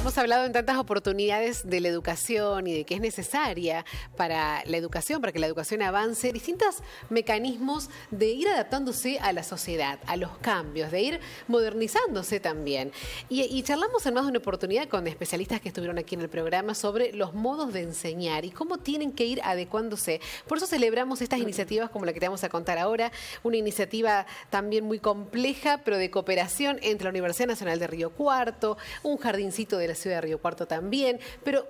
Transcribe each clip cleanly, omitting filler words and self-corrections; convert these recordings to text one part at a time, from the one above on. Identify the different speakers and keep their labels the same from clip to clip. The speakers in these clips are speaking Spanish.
Speaker 1: Hemos hablado en tantas oportunidades de la educación y de que es necesaria para la educación, para que la educación avance, distintos mecanismos de ir adaptándose a la sociedad, a los cambios, de ir modernizándose también. Y charlamos en más de una oportunidad con especialistas que estuvieron aquí en el programa sobre los modos de enseñar y cómo tienen que ir adecuándose. Por eso celebramos estas iniciativas como la que te vamos a contar ahora, una iniciativa también muy compleja, pero de cooperación entre la Universidad Nacional de Río Cuarto, un jardincito de la ciudad de Río Cuarto también, pero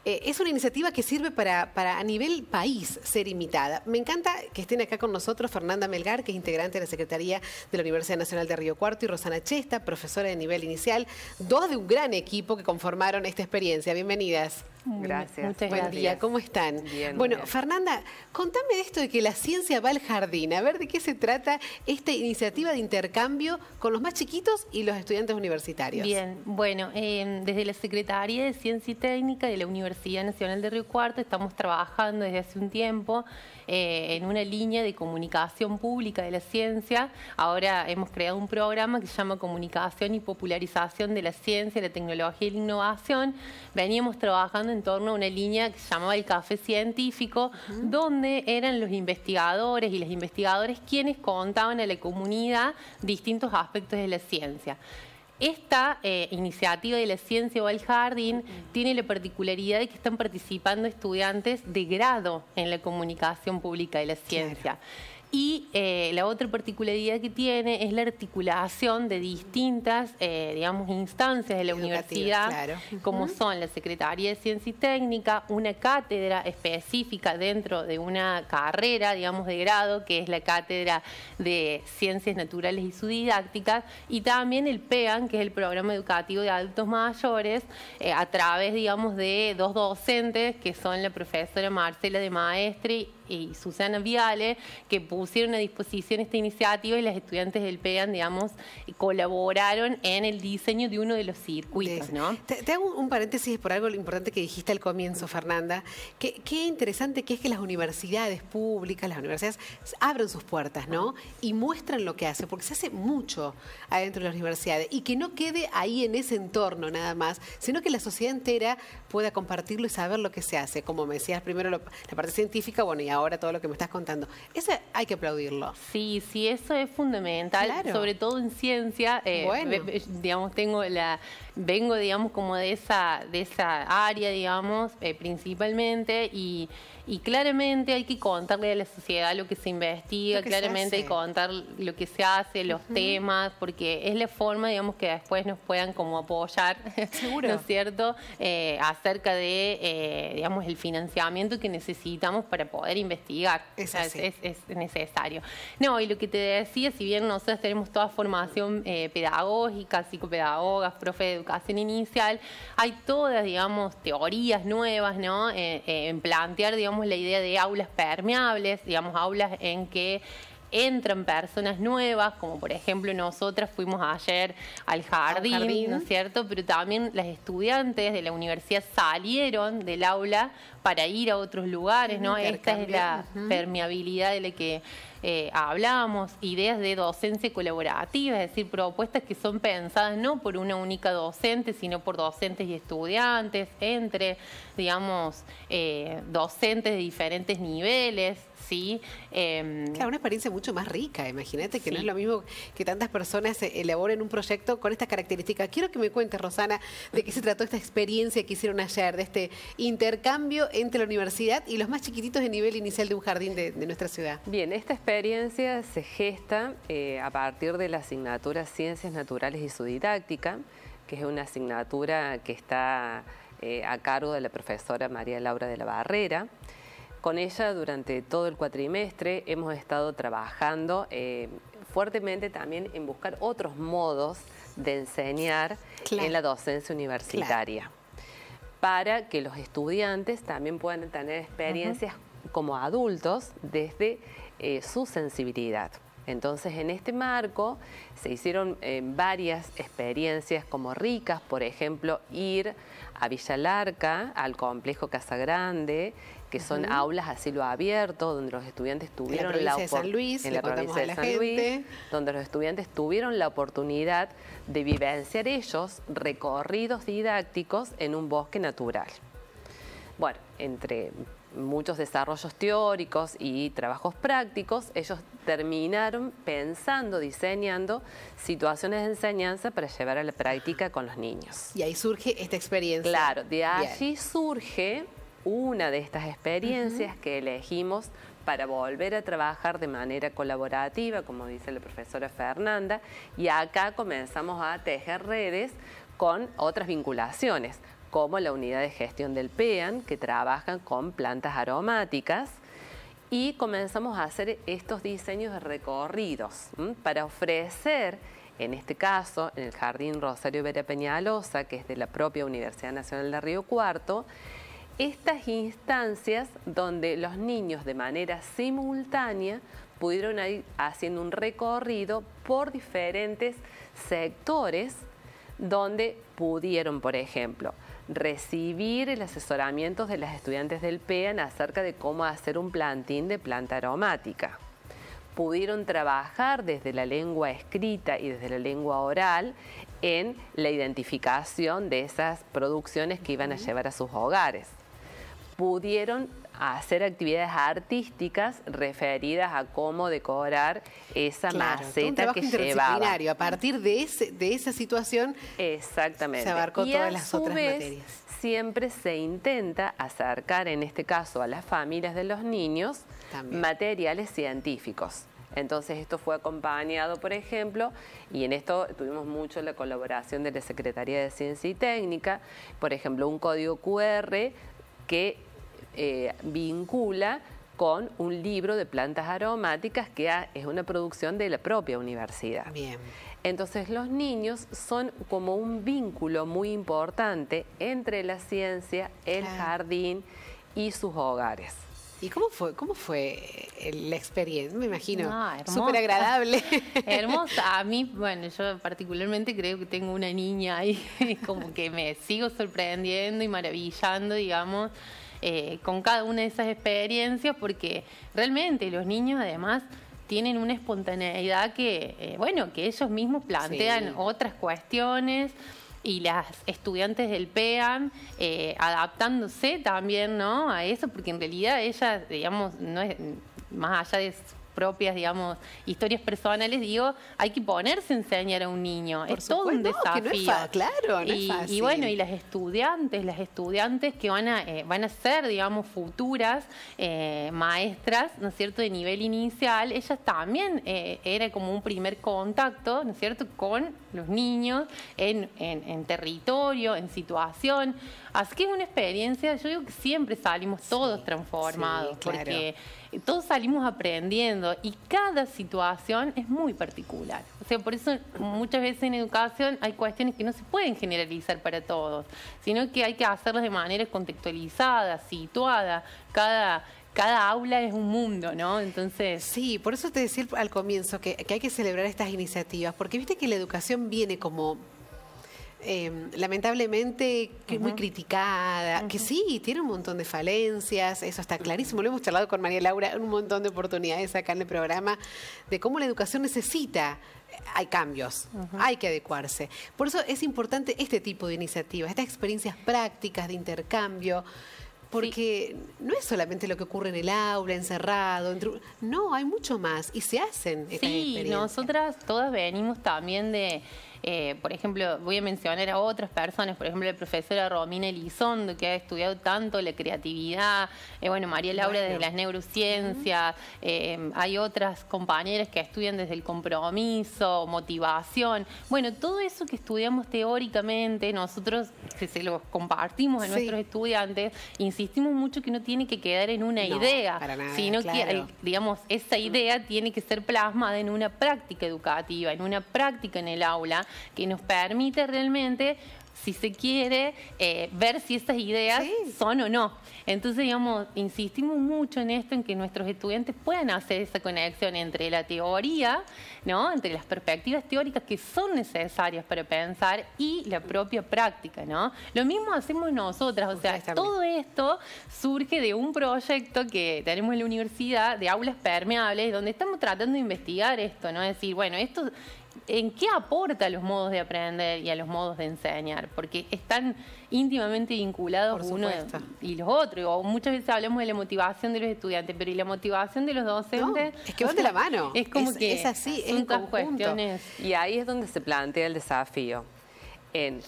Speaker 1: es una iniciativa que sirve para a nivel país ser imitada. Me encanta que estén acá con nosotros Fernanda Melgar, que es integrante de la Secretaría de la Universidad Nacional de Río Cuarto, y Rosana Chesta, profesora de nivel inicial, dos de un gran equipo que conformaron esta experiencia. Bienvenidas.
Speaker 2: Gracias.
Speaker 1: Muchas gracias. Buen día, ¿cómo están?
Speaker 2: Bien,
Speaker 1: bueno,
Speaker 2: bien.
Speaker 1: Fernanda, contame de esto de que la ciencia va al jardín. A ver, ¿de qué se trata esta iniciativa de intercambio con los más chiquitos y los estudiantes universitarios?
Speaker 3: Bien, bueno, desde la Secretaría de Ciencia y Técnica de la Universidad Nacional de Río Cuarto estamos trabajando desde hace un tiempo en una línea de comunicación pública de la ciencia. Ahora hemos creado un programa que se llama Comunicación y Popularización de la Ciencia, la Tecnología y la Innovación. Veníamos trabajando en torno a una línea que se llamaba el Café Científico, donde eran los investigadores y las investigadoras quienes contaban a la comunidad distintos aspectos de la ciencia. Esta iniciativa de la ciencia va al jardín tiene la particularidad de que están participando estudiantes de grado en la comunicación pública de la ciencia. Claro. Y la otra particularidad que tiene es la articulación de distintas, digamos, instancias de la universidad, claro, como son la Secretaría de Ciencia y Técnica, una cátedra específica dentro de una carrera, digamos, de grado, que es la Cátedra de Ciencias Naturales y su Didáctica, y también el PEAN, que es el Programa Educativo de Adultos Mayores, a través, digamos, de dos docentes, que son la profesora Marcela de Maestre y Susana Viale, que pusieron a disposición esta iniciativa, y las estudiantes del PEAN, digamos, colaboraron en el diseño de uno de los circuitos, ¿no?
Speaker 1: Te hago un paréntesis por algo importante que dijiste al comienzo, Fernanda. Qué interesante que es que las universidades públicas, las universidades abran sus puertas, ¿no? Y muestran lo que hacen, porque se hace mucho adentro de las universidades, y que no quede ahí en ese entorno nada más, sino que la sociedad entera pueda compartirlo y saber lo que se hace. Como me decías primero la parte científica, bueno, y ahora todo lo que me estás contando. Eso hay que aplaudirlo.
Speaker 3: Sí, sí, eso es fundamental, claro, sobre todo en ciencia.
Speaker 1: Bueno.
Speaker 3: Digamos, vengo, digamos, como de esa área, digamos, principalmente, y claramente hay que contarle a la sociedad lo que se investiga, claramente hay que contar lo que se hace, los temas, porque es la forma, digamos, que después nos puedan como apoyar, ¿no es cierto?, acerca de, digamos, el financiamiento que necesitamos para poder investigar. Es necesario. No, y lo que te decía, si bien nosotros tenemos toda formación pedagógica, psicopedagogas, profe de educación inicial, hay todas, digamos, teorías nuevas, ¿no?, en plantear, digamos, la idea de aulas permeables, digamos, aulas en que entran personas nuevas, como por ejemplo nosotras fuimos ayer al jardín, ¿no es cierto? Pero también las estudiantes de la universidad salieron del aula para ir a otros lugares, ¿no? Esta es la permeabilidad de la que hablamos, ideas de docencia colaborativa, es decir, propuestas que son pensadas no por una única docente, sino por docentes y estudiantes, entre, digamos, docentes de diferentes niveles, ¿sí?
Speaker 1: Claro, una experiencia mucho más rica, imagínate que no es lo mismo que tantas personas elaboren un proyecto con estas características. Quiero que me cuentes, Rosana, de qué se trató esta experiencia que hicieron ayer, de este intercambio entre la universidad y los más chiquititos de nivel inicial de un jardín de nuestra ciudad.
Speaker 2: Bien, esta experiencia se gesta a partir de la asignatura Ciencias Naturales y su Didáctica, que es una asignatura que está a cargo de la profesora María Laura de la Barrera. Con ella durante todo el cuatrimestre hemos estado trabajando fuertemente también en buscar otros modos de enseñar en la docencia universitaria, para que los estudiantes también puedan tener experiencias como adultos desde su sensibilidad. Entonces, en este marco se hicieron varias experiencias como ricas, por ejemplo, ir a Villa Larca, al complejo Casa Grande, que son aulas a cielo abierto, donde los estudiantes tuvieron
Speaker 1: en la provincia de San Luis,
Speaker 2: en la provincia de San Luis, donde los estudiantes tuvieron la oportunidad de vivenciar ellos recorridos didácticos en un bosque natural. Bueno, entre muchos desarrollos teóricos y trabajos prácticos, ellos terminaron pensando, diseñando situaciones de enseñanza para llevar a la práctica con los niños.
Speaker 1: Y ahí surge esta experiencia.
Speaker 2: Claro, de allí surge una de estas experiencias que elegimos para volver a trabajar de manera colaborativa, como dice la profesora Fernanda, y acá comenzamos a tejer redes con otras vinculaciones, como la unidad de gestión del PEAN, que trabajan con plantas aromáticas, y comenzamos a hacer estos diseños de recorridos para ofrecer, en este caso, en el Jardín Rosario Vera Peñalosa, que es de la propia Universidad Nacional de Río Cuarto, estas instancias donde los niños de manera simultánea pudieron ir haciendo un recorrido por diferentes sectores donde pudieron, por ejemplo, recibir el asesoramiento de las estudiantes del PEAN acerca de cómo hacer un plantín de planta aromática. Pudieron trabajar desde la lengua escrita y desde la lengua oral en la identificación de esas producciones que iban a llevar a sus hogares. Pudieron hacer actividades artísticas referidas a cómo decorar esa maceta que llevaba.
Speaker 1: A partir de esa situación,
Speaker 2: exactamente,
Speaker 1: se abarcó todas las otras materias.
Speaker 2: Siempre se intenta acercar, en este caso, a las familias de los niños, materiales científicos. Entonces esto fue acompañado, por ejemplo, y en esto tuvimos mucho la colaboración de la Secretaría de Ciencia y Técnica, por ejemplo, un código QR que vincula con un libro de plantas aromáticas que es una producción de la propia universidad.
Speaker 1: Bien.
Speaker 2: Entonces los niños son como un vínculo muy importante entre la ciencia, el jardín y sus hogares.
Speaker 1: ¿Y cómo fue la experiencia? Me imagino, súper agradable.
Speaker 3: Hermosa. A mí, bueno, yo particularmente creo que tengo una niña ahí, como que me sigo sorprendiendo y maravillando, digamos, con cada una de esas experiencias, porque realmente los niños además tienen una espontaneidad que, bueno, que ellos mismos plantean otras cuestiones, y las estudiantes del PEAN adaptándose también, ¿no?, a eso, porque en realidad ellas, digamos, no es más allá de propias, digamos, historias personales, digo, hay que ponerse a enseñar a un niño. Es todo un desafío.
Speaker 1: Que no es claro, no es fácil.
Speaker 3: Y bueno, y las estudiantes que van a ser, digamos, futuras maestras, ¿no es cierto?, de nivel inicial, ellas también era como un primer contacto, ¿no es cierto?, con los niños en territorio, en situación. Así que es una experiencia, yo digo que siempre salimos todos transformados, porque todos salimos aprendiendo y cada situación es muy particular. O sea, por eso muchas veces en educación hay cuestiones que no se pueden generalizar para todos, sino que hay que hacerlas de manera contextualizada, situada. Cada aula es un mundo, ¿no? Entonces...
Speaker 1: Sí, por eso te decía al comienzo que hay que celebrar estas iniciativas, porque viste que la educación viene como... lamentablemente que es muy criticada, que sí, tiene un montón de falencias, eso está clarísimo, lo hemos charlado con María Laura en un montón de oportunidades acá en el programa, de cómo la educación necesita, hay cambios, hay que adecuarse. Por eso es importante este tipo de iniciativas, estas experiencias prácticas de intercambio, porque no es solamente lo que ocurre en el aula, encerrado, no, hay mucho más, y se hacen estas experiencias.
Speaker 3: Nosotras todas venimos también de... por ejemplo, voy a mencionar a otras personas, por ejemplo, la profesora Romina Elizondo, que ha estudiado tanto la creatividad, bueno, María Laura desde las neurociencias, hay otras compañeras que estudian desde el compromiso, motivación. Bueno, todo eso que estudiamos teóricamente, nosotros que se lo compartimos a nuestros estudiantes, insistimos mucho que no tiene que quedar en una idea,
Speaker 1: para nada,
Speaker 3: sino que, digamos, esa idea tiene que ser plasmada en una práctica educativa, en una práctica en el aula, que nos permite realmente si se quiere, ver si esas ideas son o no. Entonces, digamos, insistimos mucho en esto, en que nuestros estudiantes puedan hacer esa conexión entre la teoría, ¿no? Entre las perspectivas teóricas que son necesarias para pensar y la propia práctica, ¿no? Lo mismo hacemos nosotras, o sea, todo esto surge de un proyecto que tenemos en la universidad de aulas permeables, donde estamos tratando de investigar esto, ¿no? Es decir, bueno, esto, ¿en qué aporta a los modos de aprender y a los modos de enseñar? Porque están íntimamente vinculados uno y los otros. O muchas veces hablamos de la motivación de los estudiantes, pero ¿y la motivación de los docentes?
Speaker 1: No, es que van de la mano.
Speaker 3: Es como que
Speaker 1: es así, es en conjunto.
Speaker 3: Cuestiones.
Speaker 2: Y ahí es donde se plantea el desafío en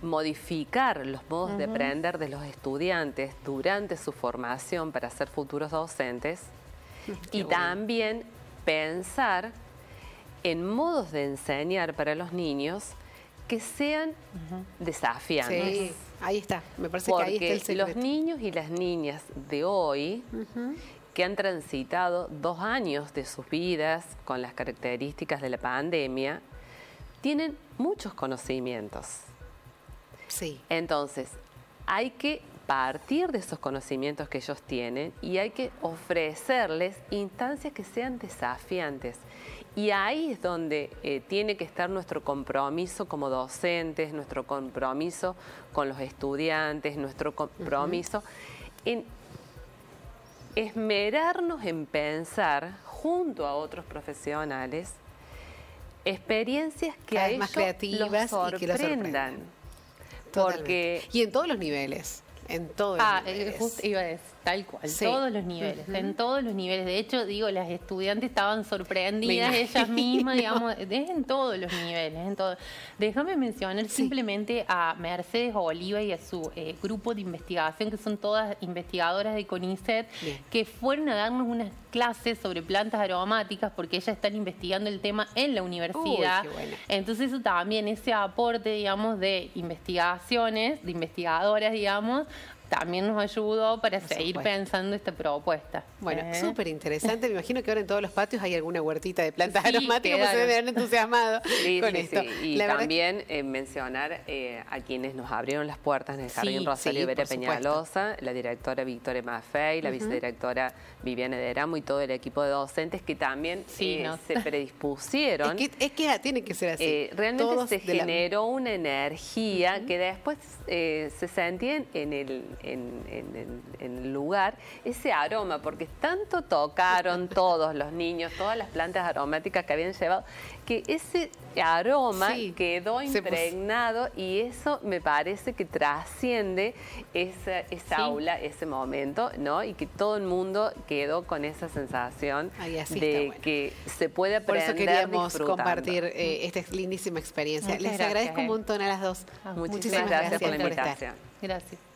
Speaker 2: modificar los modos de aprender de los estudiantes durante su formación para ser futuros docentes y también pensar en modos de enseñar para los niños que sean desafiantes.
Speaker 1: Sí, ahí está. Me parece que ahí está el secreto.
Speaker 2: Los niños y las niñas de hoy que han transitado 2 años de sus vidas con las características de la pandemia tienen muchos conocimientos.
Speaker 1: Sí.
Speaker 2: Entonces, hay que partir de esos conocimientos que ellos tienen y hay que ofrecerles instancias que sean desafiantes. Y ahí es donde tiene que estar nuestro compromiso como docentes, nuestro compromiso con los estudiantes, nuestro compromiso en esmerarnos en pensar junto a otros profesionales experiencias que a ellos
Speaker 1: más creativas
Speaker 2: los
Speaker 1: y que los
Speaker 2: sorprendan.
Speaker 1: Porque... Y en todos los niveles. En todos los niveles.
Speaker 3: Justo iba a decir, tal cual, todos los niveles, en todos los niveles. De hecho, digo, las estudiantes estaban sorprendidas ellas mismas, digamos, en todos los niveles. Déjame mencionar simplemente a Mercedes Oliva y a su grupo de investigación, que son todas investigadoras de CONICET, que fueron a darnos unas clases sobre plantas aromáticas, porque ellas están investigando el tema en la universidad.
Speaker 1: Uy, qué buena.
Speaker 3: Entonces eso también, ese aporte, digamos, de investigaciones, de investigadoras, digamos, también nos ayudó para seguir pensando esta propuesta.
Speaker 1: Bueno, súper interesante. Me imagino que ahora en todos los patios hay alguna huertita de plantas aromáticas, porque se deben entusiasmados con esto.
Speaker 2: Y también mencionar a quienes nos abrieron las puertas en el Jardín Rosario Vera Peñalosa, la directora Victoria Maffei, la vicedirectora Viviana de Eramo y todo el equipo de docentes que también se predispusieron.
Speaker 1: Es que tiene que ser así.
Speaker 2: Realmente
Speaker 1: todos
Speaker 2: se generó una energía que después se sentía en el lugar, ese aroma, porque tanto tocaron todos los niños, todas las plantas aromáticas que habían llevado, que ese aroma quedó impregnado y eso me parece que trasciende esa aula, ese momento, ¿no? Y que todo el mundo quedó con esa sensación de que se puede aprender.
Speaker 1: Por eso queríamos
Speaker 2: disfrutando.
Speaker 1: compartir esta lindísima experiencia. Les agradezco un montón a las dos.
Speaker 2: Muchísimas gracias por la invitación.
Speaker 3: Gracias.